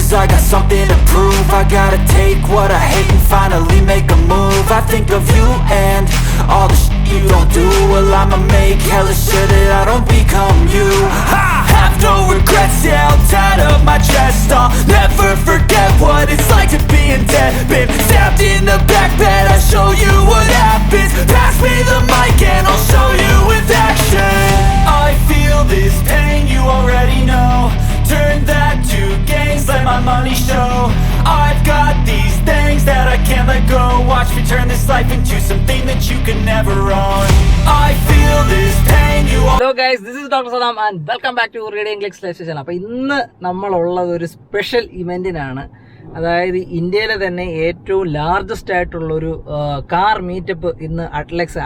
cause I got something to prove. I gotta take what I hate and finally make a move. I think of you and all the shit you don't do. Well, I'ma make hella sure that I don't become you. I have no regrets, yeah, I'll tie up my chest. I'll never forget what it's like to be in debt. Been stabbed in the back bed, I'll show you what happens. Pass me the mic and I'll show you with action. I feel this pain, you already know. Turn that to gains, let my money show. I've got these things that I can't let go. Watch me turn this life into something that you can never own. I feel this pain, you all... Hello guys, this is Dr. Saddam and welcome back to Reading English Lesson. അപ്പോൾ ഇന്ന് നമ്മളുള്ളത് ഒരു special ഇവന്റിനാണ്. അതായത് ഇന്ത്യയിലെ തന്നെ ഏറ്റവും largest ആയിട്ടുള്ളൊരു car meetup ഇന്ന്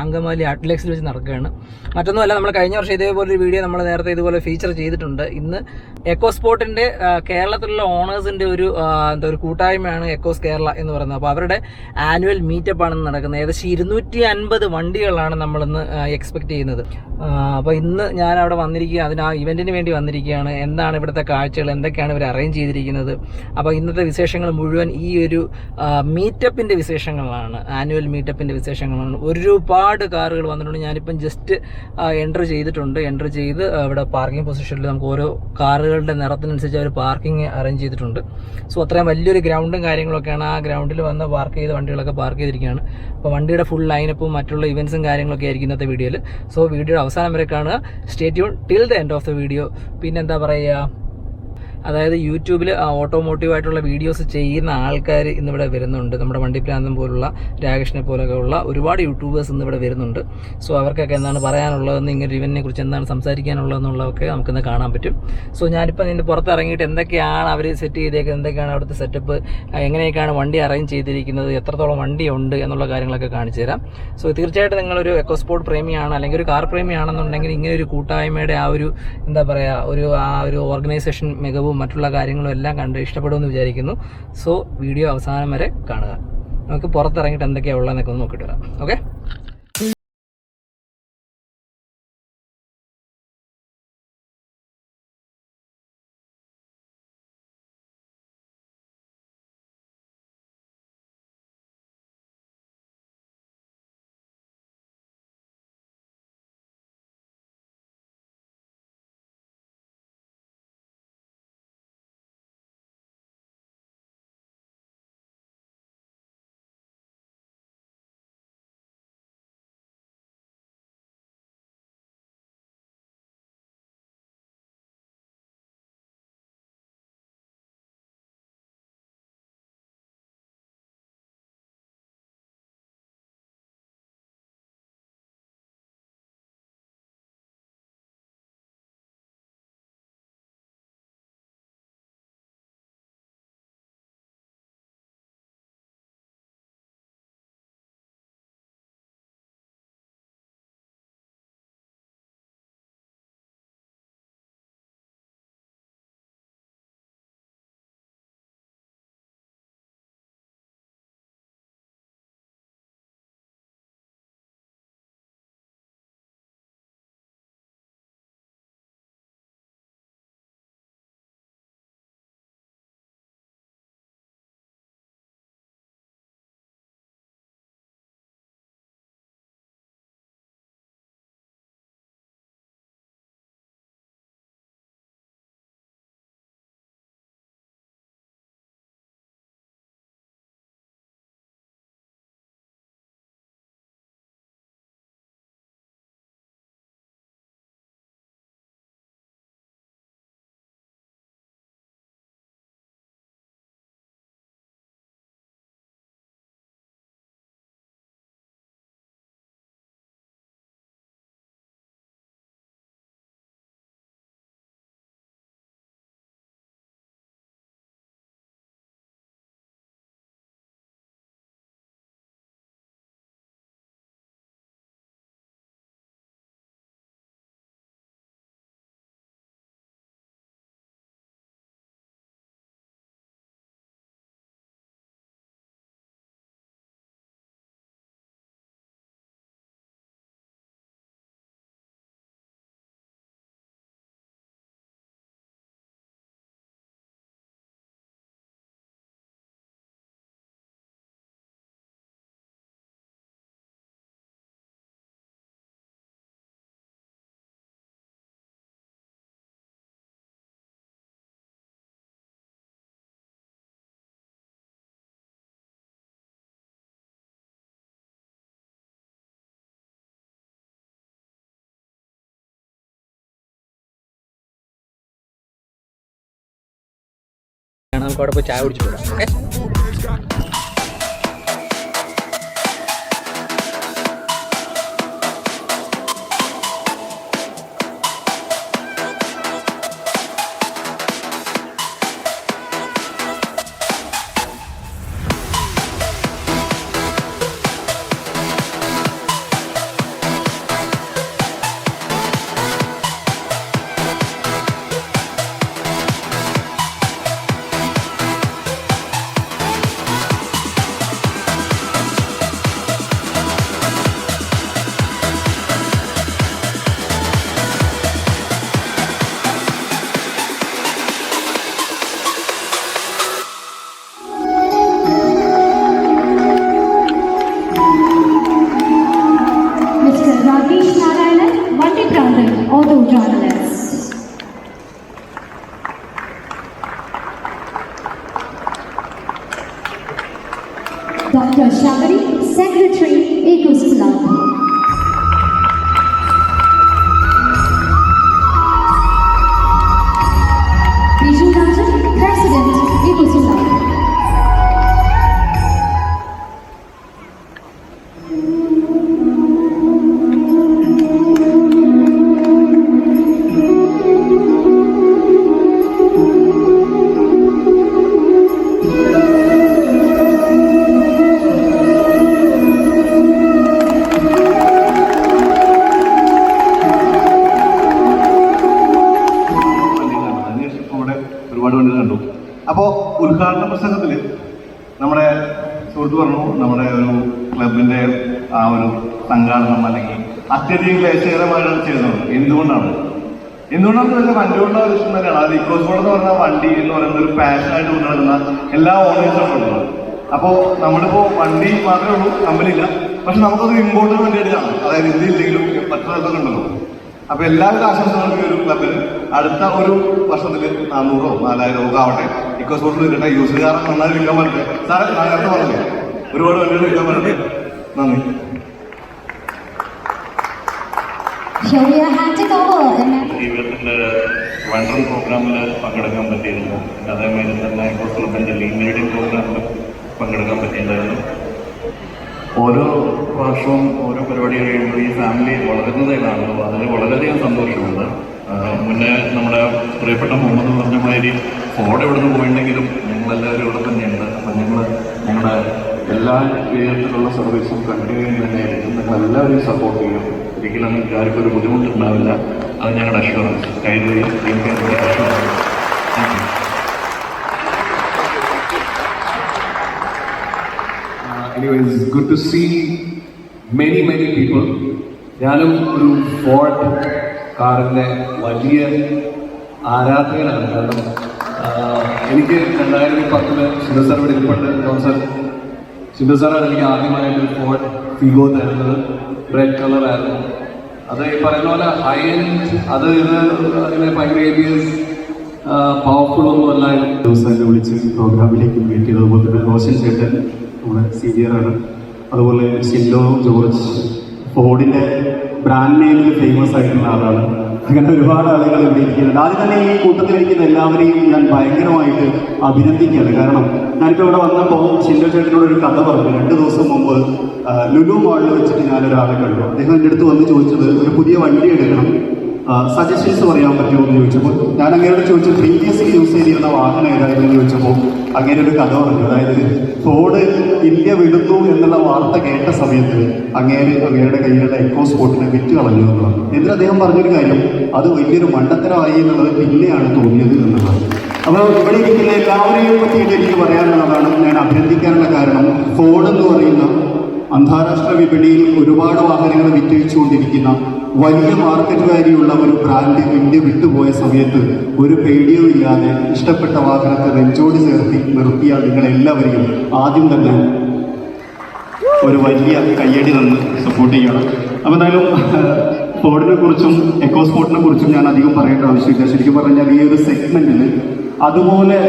അങ്കമാലി അഡ്ലക്സിൽ വെച്ച് നടക്കുകയാണ്. മറ്റൊന്നുമല്ല, നമ്മൾ കഴിഞ്ഞ വർഷം ഇതേപോലൊരു വീഡിയോ നമ്മൾ നേരത്തെ ഇതുപോലെ ഫീച്ചർ ചെയ്തിട്ടുണ്ട്. ഇന്ന് എക്കോസ്പോർട്ടിൻ്റെ കേരളത്തിലുള്ള ഓണേഴ്സിൻ്റെ ഒരു കൂട്ടായ്മയാണ് എക്കോസ് കേരള എന്ന് പറയുന്നത്. അപ്പോൾ അവരുടെ ആനുവൽ മീറ്റപ്പാണ് നടക്കുന്നത്. ഏകദേശം 250 വണ്ടികളാണ് നമ്മളിന്ന് എക്സ്പെക്ട് ചെയ്യുന്നത്. അപ്പോൾ ഇന്ന് ഞാൻ അവിടെ വന്നിരിക്കുക, ആ ഇവൻറ്റിന് വേണ്ടി വന്നിരിക്കുകയാണ്. എന്താണ് ഇവിടുത്തെ കാഴ്ചകൾ, എന്തൊക്കെയാണ് ഇവർ അറേഞ്ച് ചെയ്തിരിക്കുന്നത്. അപ്പോൾ ഇന്നത്തെ വിശേഷങ്ങൾ മുഴുവൻ ഈ ഒരു മീറ്റപ്പിൻ്റെ വിശേഷങ്ങളാണ്, ആനുവൽ മീറ്റപ്പിൻ്റെ വിശേഷങ്ങളാണ്. ഒരുപാട് കാറുകൾ വന്നിട്ടുണ്ട്. ഞാനിപ്പം ജസ്റ്റ് എൻ്റർ ചെയ്ത് അവിടെ പാർക്കിംഗ് പൊസിഷനിൽ നമുക്ക് ഓരോ കാറുകളുടെ നിറത്തിനനുസരിച്ച് അവർ പാർക്കിംഗ് അറേഞ്ച് ചെയ്തിട്ടുണ്ട്. സോ അത്രയും വലിയൊരു ഗ്രൗണ്ടും കാര്യങ്ങളൊക്കെയാണ്. ആ ഗ്രൗണ്ടിൽ വന്ന് പാർക്ക് ചെയ്ത വണ്ടികളൊക്കെ പാർക്ക് ചെയ്തിരിക്കുകയാണ്. അപ്പോൾ വണ്ടിയുടെ ഫുൾ ലൈനപ്പും മറ്റുള്ള ഇവൻറ്റ്സും കാര്യങ്ങളൊക്കെ ആയിരിക്കും ഇന്നത്തെ വീഡിയോയിൽ. സോ വീഡിയോയുടെ അവസാനം വരെ കാണുക. Stay tune till the end of the video. പിന്നെന്താ പറയുക, അതായത് യൂട്യൂബിൽ ഓട്ടോമോട്ടീവായിട്ടുള്ള വീഡിയോസ് ചെയ്യുന്ന ആൾക്കാർ ഇന്നിവിടെ വരുന്നുണ്ട്. നമ്മുടെ വണ്ടിപ്രാന്തം പോലുള്ള രാകേഷിനെ പോലെയൊക്കെയുള്ള ഒരുപാട് യൂട്യൂബേഴ്സ് ഇന്നിവിടെ വരുന്നുണ്ട്. സോ അവർക്കൊക്കെ എന്താണ് പറയാനുള്ളതെന്ന്, ഇങ്ങനെ ഇവന്റിനെ കുറിച്ച് എന്താണ് സംസാരിക്കാനുള്ളതെന്നുള്ളതൊക്കെ നമുക്കിന്ന് കാണാൻ പറ്റും. സോ ഞാനിപ്പോൾ ഇതിൻ്റെ പുറത്തിറങ്ങിയിട്ട് എന്തൊക്കെയാണ് അവർ സെറ്റ് ചെയ്തേക്കുന്നത്, എന്തൊക്കെയാണ് അവിടുത്തെ സെറ്റപ്പ്, എങ്ങനെയൊക്കെയാണ് വണ്ടി അറേഞ്ച് ചെയ്തിരിക്കുന്നത്, എത്രത്തോളം വണ്ടിയുണ്ട് എന്നുള്ള കാര്യങ്ങളൊക്കെ കാണിച്ചു തരാം. സോ തീർച്ചയായിട്ടും നിങ്ങളൊരു എക്കോസ്പോർട്ട് പ്രേമിയാണ് അല്ലെങ്കിൽ ഒരു കാർ പ്രേമിയാണെന്നുണ്ടെങ്കിൽ ഇങ്ങനെ ഒരു കൂട്ടായ്മയുടെ എന്താ പറയുക, ഒരു ഓർഗനൈസേഷൻ മികവും മറ്റുള്ള കാര്യങ്ങളും എല്ലാം കണ്ട് ഇഷ്ടപ്പെടുമെന്ന് വിചാരിക്കുന്നു. സോ വീഡിയോ അവസാനം വരെ കാണുക. നമുക്ക് പുറത്തിറങ്ങിയിട്ട് എന്തൊക്കെയാണ് ഉള്ളതെന്നൊക്കെ ഒന്ന് നോക്കിയിട്ട് വരാം. ഓക്കെ. നമുക്ക് അവിടെ പോയി ചായ കുടിച്ചു പോകാം. Okay. Dr. Shabari, Secretary, ECOS Club. Viju Rajan, President, ECOS Club. അപ്പോൾ ഉദ്ഘാടന പ്രസംഗത്തിൽ നമ്മുടെ സുഹൃത്ത് പറഞ്ഞു നമ്മുടെ ഒരു ക്ലബിൻ്റെ ആ ഒരു സംഘാടനം അല്ലെങ്കിൽ അത്യധികം ക്ലേശകരമായിട്ടാണ് ചെയ്യുന്നത്. എന്തുകൊണ്ടാണെന്ന് വെച്ചാൽ വണ്ടികളുടെ ഇഷ്ടം തന്നെയാണ്. അത് ഇക്കോസ്പോർട്ട് എന്ന് പറഞ്ഞാൽ വണ്ടി എന്ന് പറയുന്നത് ഒരു പാഷനായിട്ട് കൊണ്ടുനടക്കുന്ന എല്ലാ ഓണേഴ്സും ഉള്ളത്. അപ്പോൾ നമ്മളിപ്പോൾ വണ്ടി മാത്രമേ ഉള്ളൂ, കമ്പനിയില്ല, പക്ഷെ നമുക്കത് ഇമ്പോർട്ടിന് വേണ്ടിയിട്ട് കാണാം. അതായത് ഇന്ത്യയില്ലെങ്കിലും മറ്റു സ്ഥലത്തൊക്കെ ഉണ്ടല്ലോ. അപ്പോൾ എല്ലാവരും ആശംസകൾക്ക് ഈ ഒരു ക്ലബിന് അടുത്ത ഒരു വർഷത്തിൽ 400 or 4000 ആവട്ടെ. ഇക്കോസ്പോർട്ടിൽ കിട്ടട്ടെ. യൂസുകാരൻ നന്നായി വിൽക്കാൻ പറ്റട്ടെ. സാറേ നേരത്തെ പറഞ്ഞേ ഒരുപാട് വണ്ടികൾ വിൽക്കാൻ പറ്റട്ടെ. നന്ദി. ജീവിതത്തിൻ്റെ വണ്ടർ പ്രോഗ്രാമിൽ പങ്കെടുക്കാൻ പറ്റിയിരുന്നു. അതേമാതിരി തന്നെ ഇക്കോസ് ക്ലബിൻ്റെ ലീഗ് മീഡിയം പ്രോഗ്രാമിൽ പങ്കെടുക്കാൻ പറ്റിയിട്ടുണ്ടായിരുന്നു. ഓരോ പ്രാവശ്യവും ഓരോ പരിപാടി കഴിയുമ്പോൾ ഈ ഫാമിലി വളരുന്നതേ കാണുന്നു. അതിന് വളരെയധികം സന്തോഷമുണ്ട്. മുന്നേ നമ്മുടെ പ്രിയപ്പെട്ട മുഹമ്മദ് പറഞ്ഞ മാതിരി ഫോർഡ് എവിടെ നിന്ന് പോയിട്ടുണ്ടെങ്കിലും ഞങ്ങളെല്ലാവരും ഇവിടെ തന്നെയുണ്ട്. അപ്പം ഞങ്ങളുടെ എല്ലാ വിധത്തിലുള്ള സർവീസും കണ്ടിന്യൂ തന്നെയായിരിക്കും. നിങ്ങളെല്ലാവരും സപ്പോർട്ട് ചെയ്യും. ഒരിക്കലും നിങ്ങൾക്ക് ആർക്കും ഒരു ബുദ്ധിമുട്ടുണ്ടാവില്ല. അത് ഞങ്ങളുടെ assurance. Kairali assurance. Thank you. Anyways, it's good to see many people. ഞാനും ഒരു ഫോർഡ് കാറിൻ്റെ വലിയ ആരാധകനാണ്. കാരണം എനിക്ക് 2010 സിന്ധു സാർ ഇവിടെ ഇരിപ്പുണ്ട്. സിന്ധു സാറാണ് എനിക്ക് ആദ്യമായിട്ട് ഫോർഡ് ഫിഗോ തരുന്നത്. റെഡ് കളറായിരുന്നു. അത് ഈ പറയുന്ന പോലെ ഹൈ എൻഡ്, അത് അങ്ങനെ ഭയങ്കര പവർഫുൾ ഒന്നും അല്ലായിരുന്നു. ദിവസം വിളിച്ച് പ്രോഗ്രാമിലേക്ക് ഇൻവൈറ്റ് ചെയ്തു. അതുപോലെ തന്നെ റോഷൻ ചേട്ടൻ നമ്മുടെ സീനിയറാണ്. അതുപോലെ ഷില്ലോ ജോർജ് ഫോർഡിൻ്റെ ബ്രാൻഡ് നെയിമിൽ ഫേമസ് ആയിട്ടുള്ള ആളാണ്. അങ്ങനെ ഒരുപാട് ആളുകൾ ഇവിടെ ഇരിക്കുന്നുണ്ട്. ആദ്യം തന്നെ ഈ കൂട്ടത്തിലിരിക്കുന്ന എല്ലാവരെയും ഞാൻ ഭയങ്കരമായിട്ട് അഭിനന്ദിക്കുകയാണ്. കാരണം ഞാനിപ്പോൾ ഇവിടെ വന്നപ്പോൾ ഷില്ലോ ചേട്ടനോടൊരു കഥ പറഞ്ഞു. 2 ദിവസം മുമ്പ് ലുലു മാളിൽ വെച്ചിട്ട് ഞാനൊരാളെ കണ്ടു. അദ്ദേഹം എൻ്റെ അടുത്ത് വന്ന് ചോദിച്ചത് ഒരു പുതിയ വണ്ടി എടുക്കണം, സജഷൻസ് പറയാൻ പറ്റുമോ എന്ന് ചോദിച്ചപ്പോൾ ഞാൻ അങ്ങനെയോട് ചോദിച്ചു പ്രീവിയസ്ലി യൂസ് ചെയ്തിരുന്ന വാഹനം ഏതായിരുന്നു എന്ന് ചോദിച്ചപ്പോൾ അങ്ങനെ ഒരു കഥ പറഞ്ഞു. അതായത് ഫോർഡ് ഇന്ത്യ വിടുന്നു എന്നുള്ള വാർത്ത കേട്ട സമയത്ത് അങ്ങേരുടെ കയ്യിലുള്ള എക്കോസ്പോർട്ടിനെ വിറ്റ് കളഞ്ഞു എന്നുള്ളത്. എന്നിട്ട് അദ്ദേഹം പറഞ്ഞൊരു കാര്യം, അത് വലിയൊരു മണ്ടത്തരമായി എന്നുള്ളത് പിന്നെയാണ് തോന്നിയത് എന്നുള്ളത്. അപ്പോൾ ഇവിടെ ഇരിക്കുന്ന എല്ലാവരെയും പറ്റിയിട്ട് എനിക്ക് പറയാനുള്ളതാണ്, ഞാൻ അഭിനന്ദിക്കാനുള്ള കാരണം ഫോർഡ് എന്ന് പറയുന്ന അന്താരാഷ്ട്ര വിപണിയിൽ ഒരുപാട് വാഹനങ്ങൾ വിറ്റഴിച്ചുകൊണ്ടിരിക്കുന്ന വലിയ മാർക്കറ്റ് വാല്യൂള്ള ഒരു ബ്രാൻഡ് ഇന്ത്യ വിട്ടുപോയ സമയത്ത് ഒരു പേടിയോ ഇല്ലാതെ ഇഷ്ടപ്പെട്ട വാഹനത്തെ നെഞ്ചോട് ചേർത്തി നിർത്തിയ നിങ്ങളെല്ലാവരെയും ആദ്യം തന്നെ ഒരു വലിയ കയ്യടി തന്ന് സപ്പോർട്ട് ചെയ്യണം. അപ്പോൾ എന്തായാലും ഫോർഡിനെ കുറിച്ചും എക്കോസ്പോർട്ടിനെ കുറിച്ചും ഞാൻ അധികം പറയേണ്ട ആവശ്യമില്ല. ശരിക്കും പറഞ്ഞാൽ ഈ ഒരു സെഗ്മെൻറ്റിൽ അതുപോലെ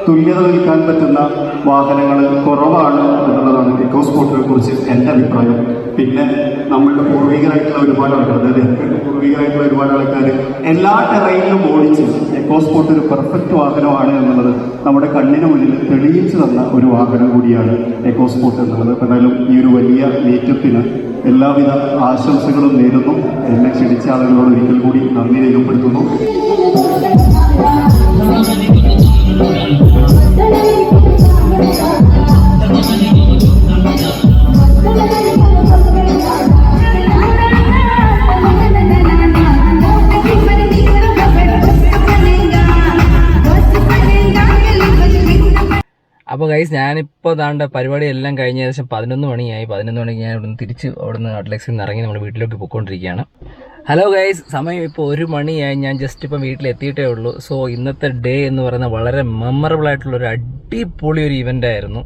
തുല്യത നിൽക്കാൻ പറ്റുന്ന വാഹനങ്ങൾ കുറവാണ് എന്നുള്ളതാണ് എക്കോസ്പോർട്ടിനെ കുറിച്ച് എൻ്റെ അഭിപ്രായം. പിന്നെ നമ്മളുടെ പൂർവികരായിട്ടുള്ള ഒരുപാട് ആൾക്കാർ, അതായത് എൻ്റെ പൂർവികരായിട്ടുള്ള ഒരുപാട് ആൾക്കാർ എല്ലാ ടെറൈനിലും ഓടിച്ച് എക്കോസ്പോർട്ട് ഒരു പെർഫെക്റ്റ് വാഹനമാണ് എന്നുള്ളത് നമ്മുടെ കണ്ണിന് മുന്നിൽ തെളിയിച്ചു തന്ന ഒരു വാഹനം കൂടിയാണ് എക്കോസ്പോർട്ട് എന്നുള്ളത്. എന്തായാലും ഈ ഒരു വലിയ മീറ്റപ്പിന് എല്ലാവിധ ആശംസകളും നേരുന്നു. എന്നെ ക്ഷണിച്ച ആളുകളോട് ഒരിക്കൽ കൂടി നന്ദി രേഖപ്പെടുത്തുന്നു. അപ്പോൾ ഗൈസ്, ഞാനിപ്പോൾ ദാണ്ട പരിപാടി എല്ലാം കഴിഞ്ഞ ഏകദേശം 11 മണിയായി. 11 മണിക്ക് ഞാൻ ഇവിടുന്ന് തിരിച്ച് അവിടുന്ന് അഡ്ലക്സിൽ നിന്ന് ഇറങ്ങി നമ്മുടെ വീട്ടിലേക്ക് പോയിക്കൊണ്ടിരിക്കുകയാണ്. ഹലോ ഗൈസ്, സമയം ഇപ്പോൾ 1 മണിയായി. ഞാൻ ജസ്റ്റ് ഇപ്പം വീട്ടിലെത്തിയിട്ടേ ഉള്ളൂ. സോ ഇന്നത്തെ ഡേ എന്ന് പറയുന്നത് വളരെ മെമ്മറബിൾ ആയിട്ടുള്ളൊരു അടിപൊളി ഒരു ഇവൻ്റ് ആയിരുന്നു.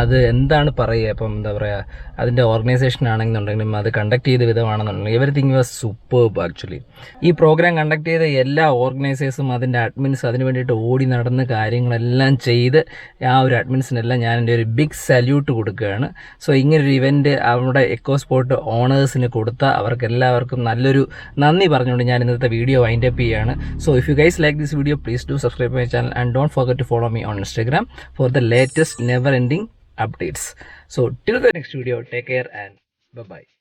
അത് എന്താണ് പറയുക, ഇപ്പം എന്താ പറയുക, അതിൻ്റെ ഓർഗനൈസേഷൻ ആണെന്നുണ്ടെങ്കിലും അത് കണ്ടക്ട് ചെയ്ത വിധമാണെന്നുണ്ടെങ്കിലും എവരിത്തിങ് വാസ് സൂപ്പർബ് ആക്ച്വലി. ഈ പ്രോഗ്രാം കണ്ടക്ട് ചെയ്ത എല്ലാ ഓർഗനൈസേഴ്സും അതിൻ്റെ അഡ്മിൻസ് അതിന് വേണ്ടിയിട്ട് ഓടി നടന്ന് കാര്യങ്ങളെല്ലാം ചെയ്ത് ആ ഒരു അഡ്മിൻസിനെല്ലാം ഞാൻ എൻ്റെ ഒരു ബിഗ് സല്യൂട്ട് കൊടുക്കുകയാണ്. സോ ഇങ്ങനൊരു ഇവൻറ്റ് അവിടെ എക്കോസ്പോർട്ട് ഓണേഴ്സിന് കൊടുത്ത അവർക്കെല്ലാവർക്കും നല്ലൊരു നന്ദി പറഞ്ഞുകൊണ്ട് ഞാൻ ഇന്നത്തെ വീഡിയോ വൈൻഡ് അപ്പ് ചെയ്യുകയാണ്. So if you guys like this video, please do subscribe my channel and don't forget to follow me on Instagram for the latest never ending updates. So till the next video, take care and bye bye.